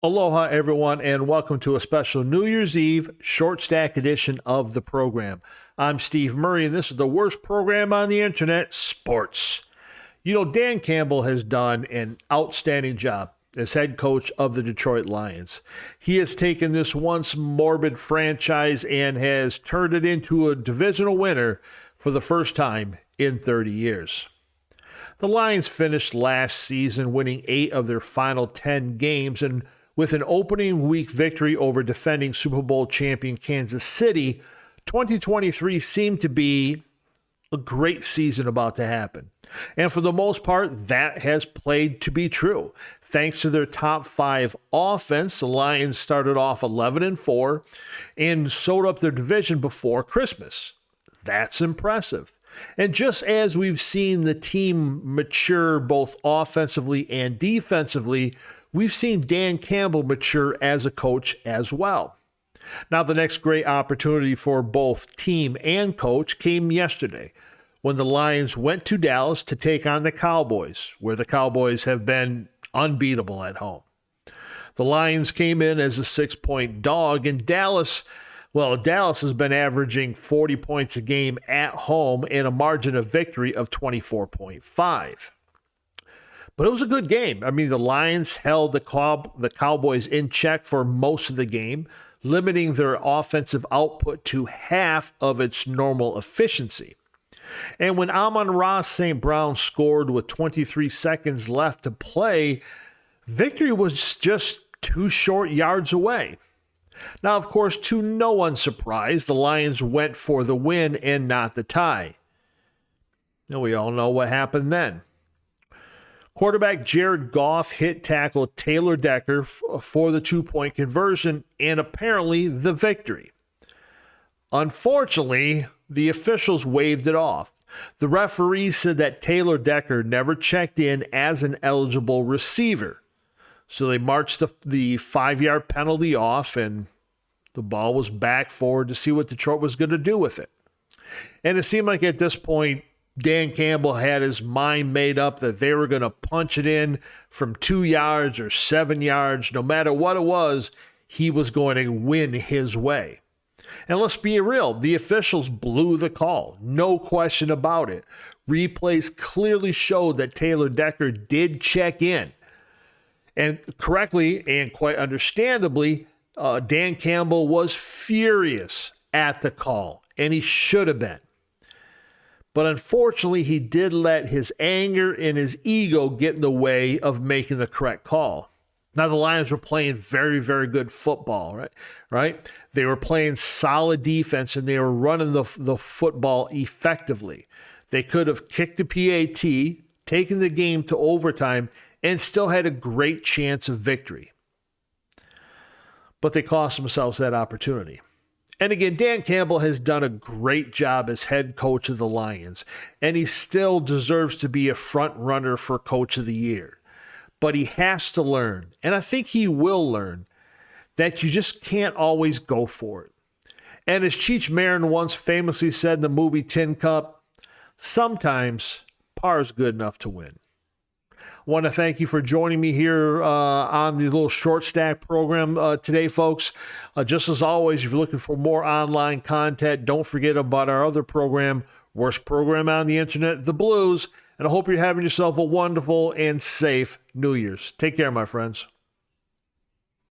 Aloha, everyone, and welcome to a special New Year's Eve short stack edition of the program. I'm Steve Murray, and this is the worst program on the internet, sports. You know, Dan Campbell has done an outstanding job as head coach of the Detroit Lions. He has taken this once morbid franchise and has turned it into a divisional winner for the first time in 30 years. The Lions finished last season winning 8 of their final 10 games, and with an opening week victory over defending Super Bowl champion Kansas City, 2023 seemed to be a great season about to happen. And for the most part, that has played to be true. Thanks to their top 5 offense, the Lions started off 11-4 and sewed up their division before Christmas. That's impressive. And just as we've seen the team mature both offensively and defensively, we've seen Dan Campbell mature as a coach as well. Now, the next great opportunity for both team and coach came yesterday when the Lions went to Dallas to take on the Cowboys, where the Cowboys have been unbeatable at home. The Lions came in as a 6-point dog, and Dallas has been averaging 40 points a game at home and a margin of victory of 24.5. But it was a good game. I mean, the Lions held the Cowboys in check for most of the game, limiting their offensive output to half of its normal efficiency. And when Amon-Ra St. Brown scored with 23 seconds left to play, victory was just 2 short yards away. Now, of course, to no one's surprise, the Lions went for the win and not the tie. And we all know what happened then. Quarterback Jared Goff hit tackle Taylor Decker for the 2-point conversion and apparently the victory. Unfortunately, the officials waved it off. The referee said that Taylor Decker never checked in as an eligible receiver. So they marched the 5-yard penalty off, and the ball was back forward to see what Detroit was going to do with it. And it seemed like at this point, Dan Campbell had his mind made up that they were going to punch it in from 2 yards or 7 yards. No matter what it was, he was going to win his way. And let's be real, the officials blew the call. No question about it. Replays clearly showed that Taylor Decker did check in. And correctly and quite understandably, Dan Campbell was furious at the call, and he should have been. But unfortunately, he did let his anger and his ego get in the way of making the correct call. Now, the Lions were playing very, very good football, right? They were playing solid defense, and they were running the football effectively. They could have kicked the PAT, taken the game to overtime, and still had a great chance of victory. But they cost themselves that opportunity. And again, Dan Campbell has done a great job as head coach of the Lions, and he still deserves to be a front runner for Coach of the Year. But he has to learn, and I think he will learn, that you just can't always go for it. And as Cheech Marin once famously said in the movie Tin Cup, sometimes par is good enough to win. I want to thank you for joining me here on the little short stack program today, folks. Just as always, if you're looking for more online content, don't forget about our other program, worst program on the internet, The Blues. And I hope you're having yourself a wonderful and safe New Year's. Take care, my friends.